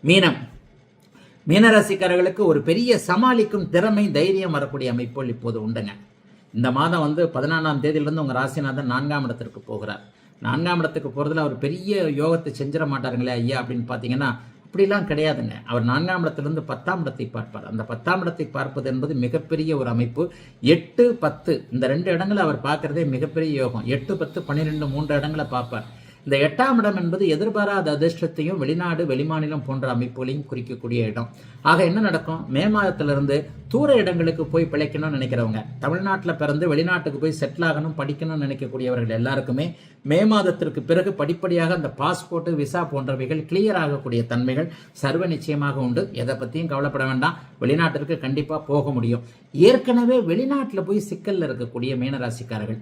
மீனம். மீனராசிக்காரர்களுக்கு ஒரு பெரிய சமாளிக்கும் திறமை, தைரியம் வரக்கூடிய அமைப்புகள் இப்போது உண்டுங்க. இந்த மாதம் 14ஆம் தேதியிலிருந்து உங்கள் ராசிநாதன் 4ஆம் இடத்திற்கு போகிறார். 4ஆம் இடத்துக்கு போகிறதுல அவர் பெரிய யோகத்தை செஞ்சிட மாட்டாருங்களே ஐயா அப்படின்னு பார்த்தீங்கன்னா, அப்படிலாம் கிடையாதுங்க. அவர் 4ஆம் இடத்திலிருந்து 10ஆம் இடத்தை பார்ப்பார். அந்த 10ஆம் இடத்தை பார்ப்பது என்பது மிகப்பெரிய ஒரு அமைப்பு. 8, 10 இந்த 2 இடங்களை அவர் பார்க்கறதே மிகப்பெரிய யோகம். 8, 10, 12 3 இடங்களை பார்ப்பார். இந்த 8ஆம் இடம் என்பது எதிர்பாராத அதிர்ஷ்டத்தையும் வெளிநாடு வெளிமாநிலம் போன்ற அமைப்புகளையும் குறிக்கக்கூடிய இடம். ஆக என்ன நடக்கும்? மே மாதத்திலிருந்து தூர இடங்களுக்கு போய் பிழைக்கணும்னு நினைக்கிறவங்க, தமிழ்நாட்டில் பிறந்து வெளிநாட்டுக்கு போய் செட்டில் ஆகணும் படிக்கணும்னு நினைக்கக்கூடியவர்கள் எல்லாருக்குமே மே மாதத்திற்கு பிறகு படிப்படியாக அந்த பாஸ்போர்ட், விசா போன்றவைகள் கிளியர் ஆகக்கூடிய தன்மைகள் சர்வ நிச்சயமாக உண்டு. எதை பற்றியும் கவலைப்பட வேண்டாம். வெளிநாட்டிற்கு கண்டிப்பாக போக முடியும். ஏற்கனவே வெளிநாட்டில் போய் சிக்கலில் இருக்கக்கூடிய மீனராசிக்காரர்கள்,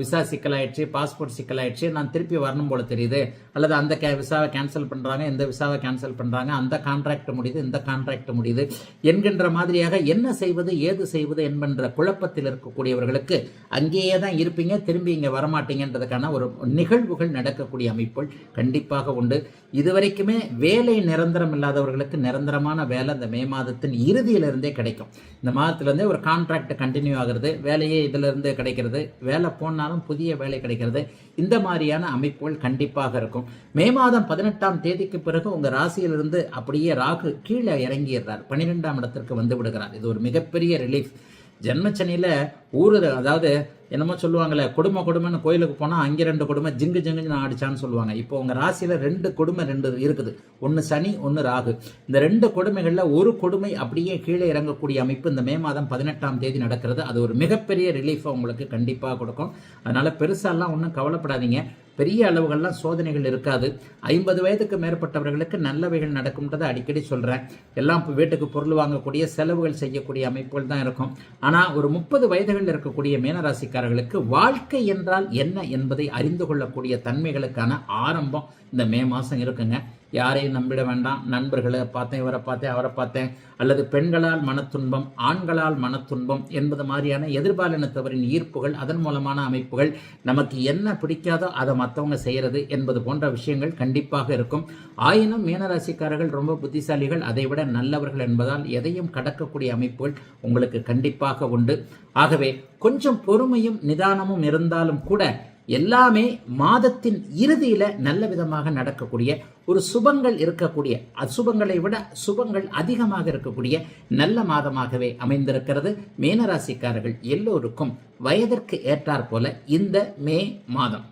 விசா சிக்கலாயிடுச்சு, பாஸ்போர்ட் சிக்கலாயிடுச்சு, நான் திருப்பி வரணும் போல தெரியுது, அல்லது அந்த விசாவை கேன்சல் பண்ணுறாங்க, இந்த விசாவை கேன்சல் பண்ணுறாங்க, அந்த கான்ட்ராக்ட் முடியுது, இந்த கான்ட்ராக்ட் முடியுது என்கின்ற மாதிரியாக என்ன செய்வது ஏது செய்வது என்கின்ற குழப்பத்தில் இருக்கக்கூடியவர்களுக்கு அங்கேயே தான் இருப்பீங்க, திரும்பி இங்கே வரமாட்டீங்கன்றதுக்கான ஒரு நிகழ்வுகள் நடக்கக்கூடிய அமைப்புகள் கண்டிப்பாக உண்டு. இதுவரைக்குமே வேலை நிரந்தரம் இல்லாதவர்களுக்கு நிரந்தரமான வேலை இந்த மே மாதத்தின் இறுதியிலிருந்தே கிடைக்கும். இந்த மாதத்திலிருந்தே ஒரு கான்ட்ராக்ட் கண்டினியூ ஆகிறது, வேலையே இதிலிருந்து கிடைக்கிறது, வேலை போனாலும் புதிய வேலை கிடைக்கிறது. இந்த மாதிரியான அமைப்புகள் கண்டிப்பாக இருக்கும். மே மாதம் 18ஆம் தேதிக்கு பிறகு உங்கள் ராசியிலிருந்து அப்படியே ராகு கீழே இறங்கிடுறார், 12ஆம் இடத்திற்கு வந்து விடுகிறார். இது ஒரு மிகப்பெரிய ரிலீஃப். ஜென்மச்சனியில் அதாவது என்னமோ சொல்லுவாங்களே, கொடுமைன்னு கோயிலுக்கு போனால் அங்கே 2 கொடுமை ஜிங்கு ஜிங்குன்னு ஆடிச்சான்னு சொல்லுவாங்க. இப்போ உங்கள் ராசியில் 2 கொடுமை 2 இருக்குது. ஒன்று சனி, ஒன்று ராகு. இந்த 2 கொடுமைகளில் ஒரு கொடுமை அப்படியே கீழே இறங்கக்கூடிய அமைப்பு இந்த மே மாதம் 18ஆம் தேதி நடக்கிறது. அது ஒரு மிகப்பெரிய ரிலீஃபை உங்களுக்கு கண்டிப்பாக கொடுக்கும். அதனால் பெருசாலாம் ஒன்றும் கவலைப்படாதீங்க. பெரிய அளவுகள்லாம் சோதனைகள் இருக்காது. 50 வயதுக்கு மேற்பட்டவர்களுக்கு நல்லவைகள் நடக்கும்ன்றதை அடிக்கடி சொல்கிறேன். எல்லாம் வீட்டுக்கு பொருள் வாங்கக்கூடிய, செலவுகள் செய்யக்கூடிய அமைப்புகள் தான் இருக்கும். ஆனால் ஒரு 30 வயதுகளில் இருக்கக்கூடிய மீனராசிக்காரர்களுக்கு வாழ்க்கை என்றால் என்ன என்பதை அறிந்து கொள்ளக்கூடிய தன்மைகளுக்கான ஆரம்பம் இந்த மே மாதம் இருக்குங்க. யாரையும் நம்பிட வேண்டாம். நண்பர்களை பார்த்தேன், இவரை பார்த்தேன், அவரை பார்த்தேன், அல்லது பெண்களால் மனத்துன்பம், ஆண்களால் மனத்துன்பம் என்பது மாதிரியான எதிர்பாலினத்தவரின் ஈர்ப்புகள், அதன் மூலமான அமைப்புகள், நமக்கு என்ன பிடிக்காதோ அதை மற்றவங்க செய்கிறது என்பது போன்ற விஷயங்கள் கண்டிப்பாக இருக்கும். ஆயினும் மீனராசிக்காரர்கள் ரொம்ப புத்திசாலிகள், அதை விட நல்லவர்கள் என்பதால் எதையும் கடக்கக்கூடிய அமைப்புகள் உங்களுக்கு கண்டிப்பாக உண்டு. ஆகவே கொஞ்சம் பொறுமையும் நிதானமும் இருந்தாலும் கூட எல்லாமே மாதத்தின் இறுதியில நல்ல விதமாக நடக்கக்கூடிய, ஒரு சுபங்கள் இருக்கக்கூடிய, அசுபங்களை விட சுபங்கள் அதிகமாக இருக்கக்கூடிய நல்ல மாதமாகவே அமைந்திருக்கிறது. மீனராசிக்காரர்கள் எல்லோருக்கும் வயதிற்கு ஏற்றாற் போல இந்த மே மாதம்